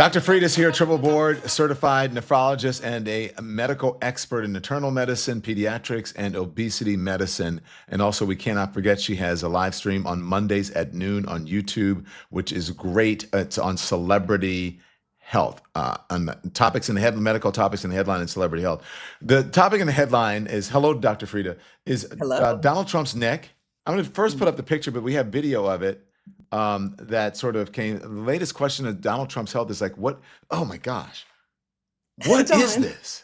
Dr. Fried is here, triple board certified nephrologist and a medical expert in maternal medicine, pediatrics, and obesity medicine. And also, we cannot forget she has a live stream on Mondays at noon on YouTube, which is great. It's on celebrity health, on topics in the head, medical topics in the headline, and celebrity health. The topic in the headline is, hello, Dr. Frida, is Hello. Donald Trump's neck. I'm going to first put up the picture, but we have video of it that sort of came. The latest question of Donald Trump's health is like, what? Oh my gosh, what is John. this?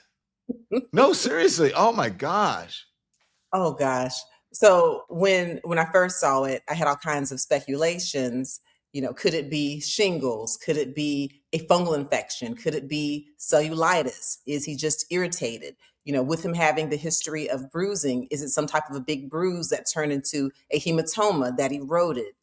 No, seriously. Oh my gosh. Oh gosh. So when I first saw it, I had all kinds of speculations. Could it be shingles? Could it be a fungal infection? Could it be cellulitis? Is he just irritated? With him having the history of bruising, is it some type of a big bruise that turned into a hematoma that eroded?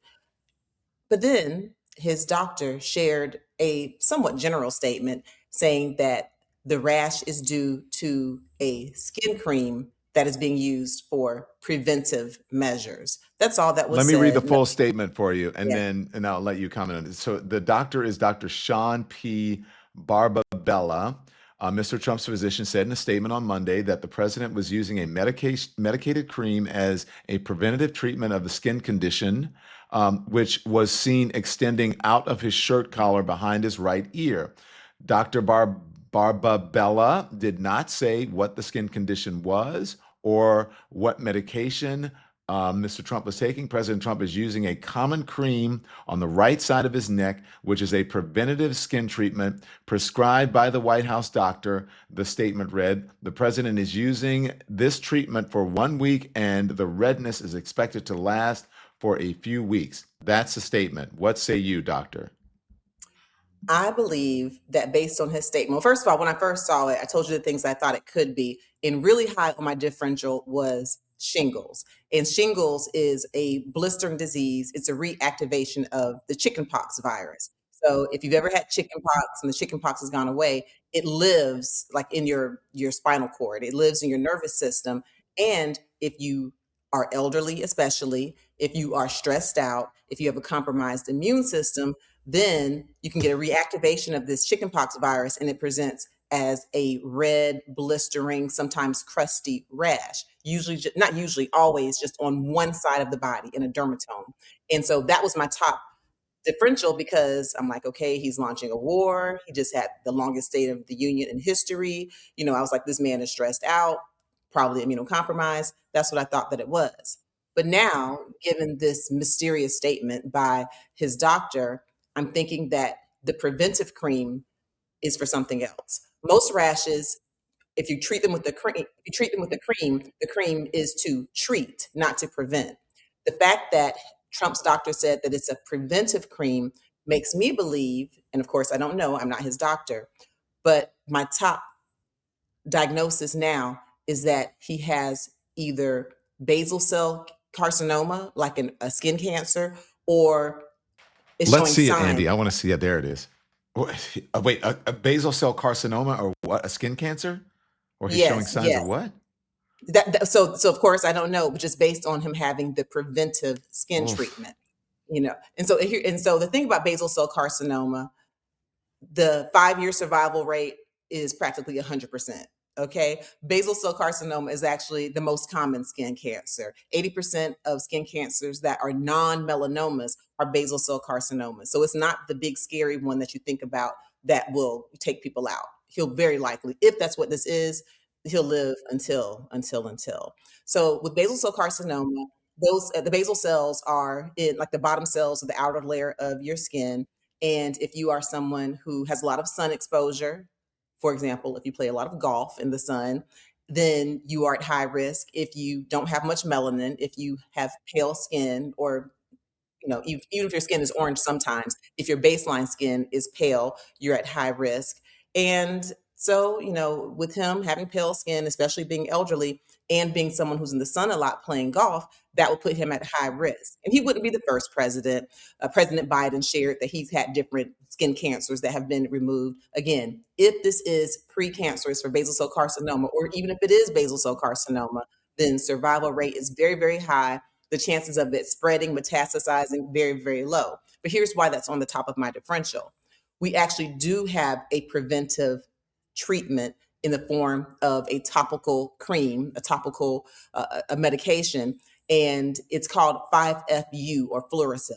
But then his doctor shared a somewhat general statement saying that the rash is due to a skin cream that is being used for preventive measures. That's all that Let was me read the said. No, full statement for you, and yeah. then I'll let you comment on it. So the doctor is Dr. Sean P. Barbabella. Mr. Trump's physician said in a statement on Monday that the president was using a medicated cream as a preventative treatment of the skin condition, which was seen extending out of his shirt collar behind his right ear. Dr. Barbabella did not say what the skin condition was or what medication Mr. Trump was taking. President Trump is using a common cream on the right side of his neck, which is a preventative skin treatment prescribed by the White House doctor. The statement read, the president is using this treatment for 1 week and the redness is expected to last for a few weeks. That's the statement. What say you, doctor? I believe that based on his statement, well, first of all, when I first saw it, I told you the things I thought it could be. And really high on my differential was shingles. And shingles is a blistering disease. It's a reactivation of the chickenpox virus. So if you've ever had chickenpox and the chickenpox has gone away, it lives like in your spinal cord. It lives in your nervous system. And if you are elderly, especially if you are stressed out, if you have a compromised immune system, then you can get a reactivation of this chickenpox virus and it presents as a red, blistering, sometimes crusty rash. Usually, not usually, always just on one side of the body in a dermatome. And so that was my top differential because I'm like, okay, he's launching a war. He just had the longest State of the Union in history. I was like, this man is stressed out, probably immunocompromised. That's what I thought that it was. But now, given this mysterious statement by his doctor, I'm thinking that the preventive cream is for something else. Most rashes, if you treat them with the the cream is to treat, not to prevent. The fact that Trump's doctor said that it's a preventive cream makes me believe, and of course I don't know, I'm not his doctor, but my top diagnosis now is that he has either basal cell carcinoma, like a skin cancer, or is Let's showing see it, signs. Andy. I want to see it. There it is. Wait, a basal cell carcinoma or what? A skin cancer? Or he's showing Yes, signs of yes. what? So of course I don't know, but just based on him having the preventive skin Oof. treatment, and so the thing about basal cell carcinoma, the 5-year survival rate is practically 100%. Okay. Basal cell carcinoma is actually the most common skin cancer. 80% of skin cancers that are non-melanomas are basal cell carcinomas. So it's not the big scary one that you think about that will take people out. He'll very likely, if that's what this is, he'll live until. So with basal cell carcinoma, those the basal cells are in like the bottom cells of the outer layer of your skin, and if you are someone who has a lot of sun exposure, for example, if you play a lot of golf in the sun, then you are at high risk. If you don't have much melanin, if you have pale skin, or even if your skin is orange sometimes, if your baseline skin is pale, you're at high risk. And so, with him having pale skin, especially being elderly and being someone who's in the sun a lot playing golf, that would put him at high risk. And he wouldn't be the first president. President Biden shared that he's had different skin cancers that have been removed. Again, if this is precancerous for basal cell carcinoma, or even if it is basal cell carcinoma, then survival rate is very, very high. The chances of it spreading, metastasizing, very, very low. But here's why that's on the top of my differential. we actually do have a preventive treatment in the form of a topical cream, a topical a medication, and it's called 5FU or Fluorocell.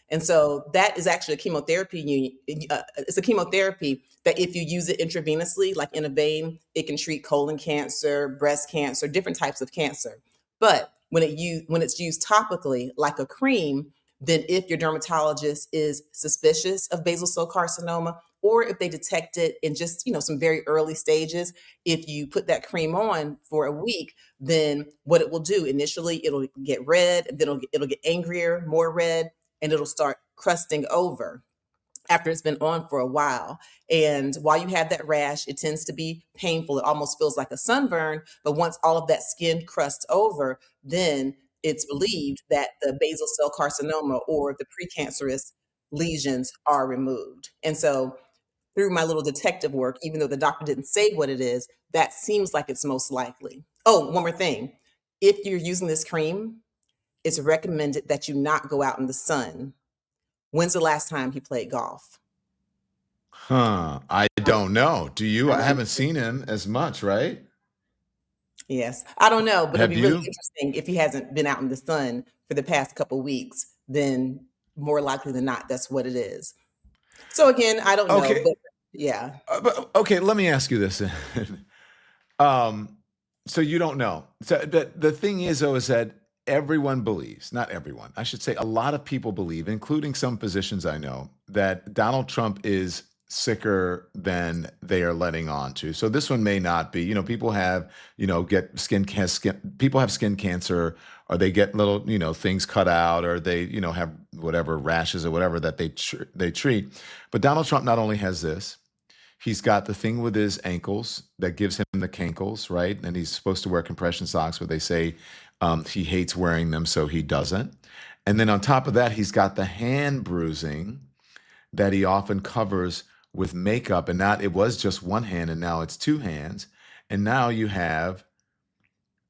And so that is actually a chemotherapy it's a chemotherapy that if you use it intravenously, like in a vein, it can treat colon cancer, breast cancer, different types of cancer. But when it's used topically, like a cream, then if your dermatologist is suspicious of basal cell carcinoma, or if they detect it in just some very early stages, if you put that cream on for a week, then what it will do initially, it'll get red, then it'll get angrier, more red, and it'll start crusting over after it's been on for a while. And while you have that rash, it tends to be painful. It almost feels like a sunburn. But once all of that skin crusts over, then it's believed that the basal cell carcinoma or the precancerous lesions are removed. And so through my little detective work, even though the doctor didn't say what it is, that seems like it's most likely. Oh, one more thing. If you're using this cream, it's recommended that you not go out in the sun. When's the last time he played golf? Huh. I don't know. Do you? I I know. haven't seen him as much, right? Yes. I don't know, but it'll Have be really you? interesting if he hasn't been out in the sun for the past couple weeks, then more likely than not, that's what it is. So again, I don't know, Okay. but yeah. But, okay, let me ask you this. um, so you don't know. So the thing is, though, is that everyone believes, not everyone, I should say, a lot of people believe, including some physicians I know, that Donald Trump is sicker than they are letting on to. So this one may not be. People have, get people have skin cancer, or they get little, things cut out, or they, have whatever rashes or whatever that they treat. But Donald Trump not only has this, he's got the thing with his ankles that gives him the cankles, right? And he's supposed to wear compression socks, but they say he hates wearing them, so he doesn't. And then on top of that, he's got the hand bruising that he often covers with makeup. And not, it was just one hand, and now it's two hands. And now you have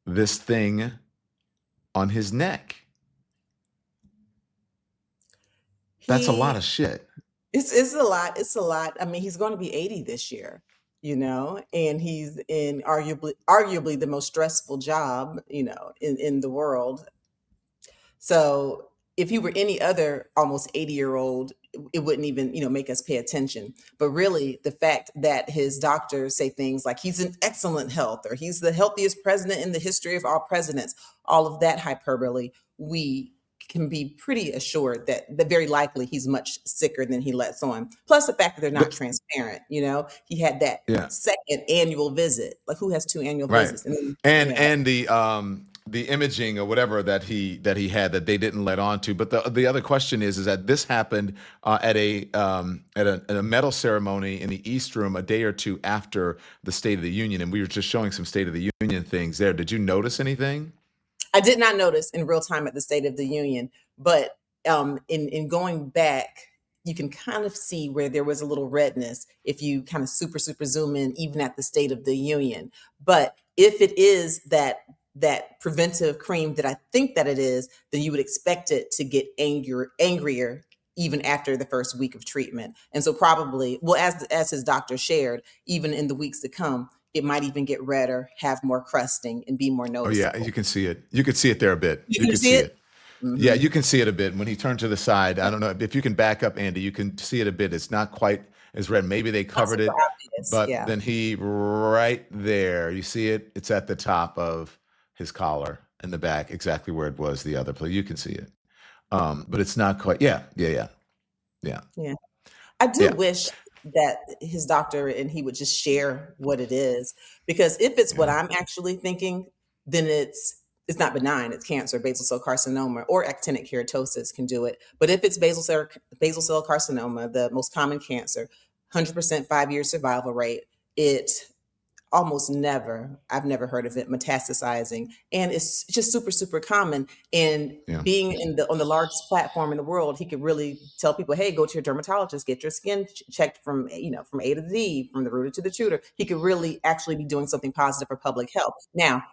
this thing on his neck. That's a lot He of shit. it's a lot. It's a lot. I mean, he's going to be 80 this year, and he's in arguably the most stressful job, in the world. So if he were any other almost 80-year-old, it wouldn't even, make us pay attention. But really, the fact that his doctors say things like he's in excellent health or he's the healthiest president in the history of all presidents, all of that hyperbole, we can be pretty assured that very likely he's much sicker than he lets on. Plus the fact that they're not The- transparent, he had that yeah. second annual visit. Like who has two annual Right. visits? And then, And yeah. the imaging or whatever that he had that they didn't let on to. But the other question is that this happened at a medal ceremony in the East Room a day or two after the State of the Union, and we were just showing some State of the Union things there. Did you notice anything? I did not notice in real time at the State of the Union, but in going back, you can kind of see where there was a little redness if you kind of super zoom in, even at the State of the Union. But if it is that preventive cream that I think that it is, then you would expect it to get angrier even after the first week of treatment. And so probably, well, as his doctor shared, even in the weeks to come, it might even get redder, have more crusting, and be more Oh yeah, you noticeable. can see it. You could see it there a bit. You You can could see see it? it. Yeah, Mhm. you can see it a bit when he turned to the side. I don't know if you can back up, Andy. You can see it a bit. It's not quite as red. Maybe they Not covered super it, obvious, but yeah. then he right there. You see it? It's at the top of his collar in the back, exactly where it was the other place. You can see it. But it's not quite. Yeah, yeah, yeah, yeah, Yeah. I do yeah, wish that his doctor and he would just share what it is, because if it's what yeah. I'm actually thinking, then it's not benign, it's cancer, basal cell carcinoma, or actinic keratosis can do it. But if it's basal cell carcinoma, the most common cancer, 100% 5-year survival rate, it almost never, I've never heard of it metastasizing, and it's just super common. And Yeah. being on the largest platform in the world, he could really tell people, hey, go to your dermatologist, get your skin checked from from A to Z, from the rooter to the tutor. He could really actually be doing something positive for public health. Now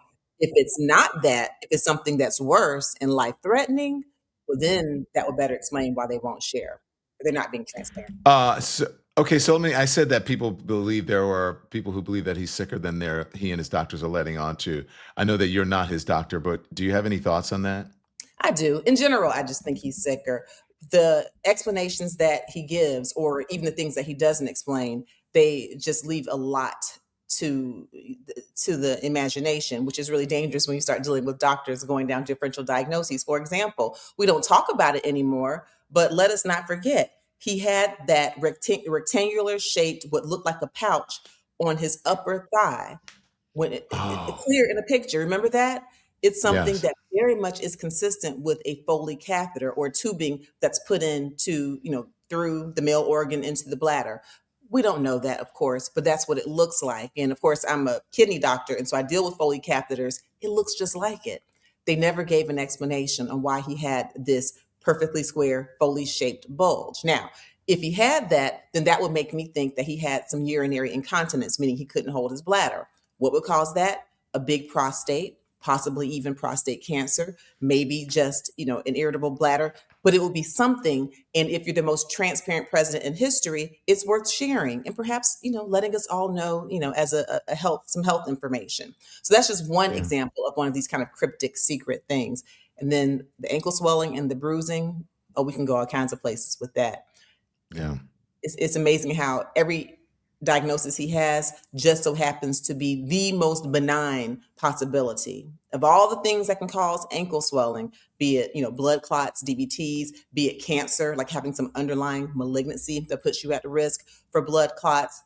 if it's not that, if it's something that's worse and life threatening, well then that would better explain why they won't share. They're not being transparent. So Okay, so I said that people believe there are people who believe that he's sicker than he and his doctors are letting on to. I know that you're not his doctor, but do you have any thoughts on that? I do. In general, I just think he's sicker. The explanations that he gives, or even the things that he doesn't explain, they just leave a lot to to the imagination, which is really dangerous when you start dealing with doctors going down differential diagnoses. For example, we don't talk about it anymore, but let us not forget he had that rectangular shaped, what looked like a pouch on his upper thigh when it's Oh, clear in a picture. Remember that? It's something yes. that very much is consistent with a Foley catheter or tubing that's put into, through the male organ into the bladder. We don't know that, of course, but that's what it looks like. And of course, I'm a kidney doctor, and so I deal with Foley catheters. It looks just like it. They never gave an explanation on why he had this perfectly square Foley shaped bulge. Now, if he had that, then that would make me think that he had some urinary incontinence, meaning he couldn't hold his bladder. What would cause that? A big prostate, possibly even prostate cancer, maybe just, an irritable bladder, but it will be something. And if you're the most transparent president in history, it's worth sharing and perhaps, letting us all know, as some health information. So that's just one Yeah. example of one of these kind of cryptic secret things. And then the ankle swelling and the bruising, oh, we can go all kinds of places with that. Yeah. It's amazing how every diagnosis he has just so happens to be the most benign possibility of all the things that can cause ankle swelling, be it, blood clots, DVTs, be it cancer, like having some underlying malignancy that puts you at risk for blood clots,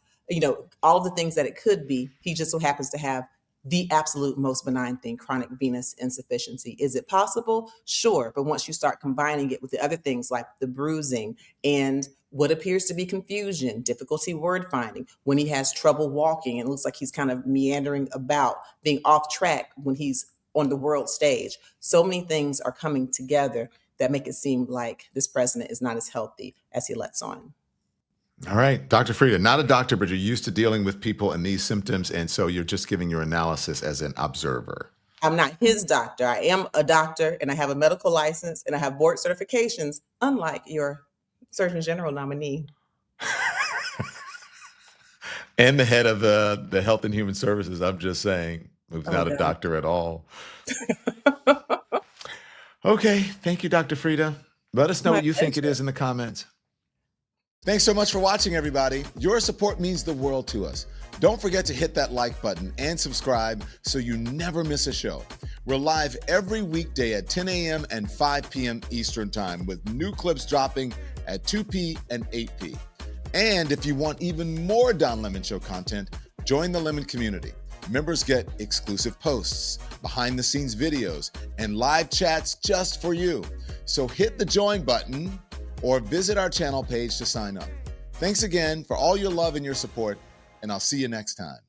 all of the things that it could be. He just so happens to have the absolute most benign thing, chronic venous insufficiency. Is it possible? Sure. But once you start combining it with the other things like the bruising and what appears to be confusion, difficulty word finding, when he has trouble walking and it looks like he's kind of meandering about, being off track when he's on the world stage. So many things are coming together that make it seem like this president is not as healthy as he lets on. All right, Dr. Frita, not a doctor, but you're used to dealing with people and these symptoms, and so you're just giving your analysis as an observer. I'm not his doctor. I am a doctor and I have a medical license and I have board certifications, unlike your Surgeon General nominee. And the head of the Health and Human Services, I'm just saying, who's Oh, not a God. doctor at all. Okay, thank you, Dr. Frita. Let us know My what you think it pleasure. is in the comments. Thanks so much for watching, everybody. Your support means the world to us. Don't forget to hit that like button and subscribe so you never miss a show. We're live every weekday at 10 a.m. and 5 p.m. Eastern Time with new clips dropping at 2 p. and 8 p. And if you want even more Don Lemon Show content, join the Lemon community. Members get exclusive posts, behind-the-scenes videos, and live chats just for you. So hit the join button or visit our channel page to sign up. Thanks again for all your love and your support, and I'll see you next time.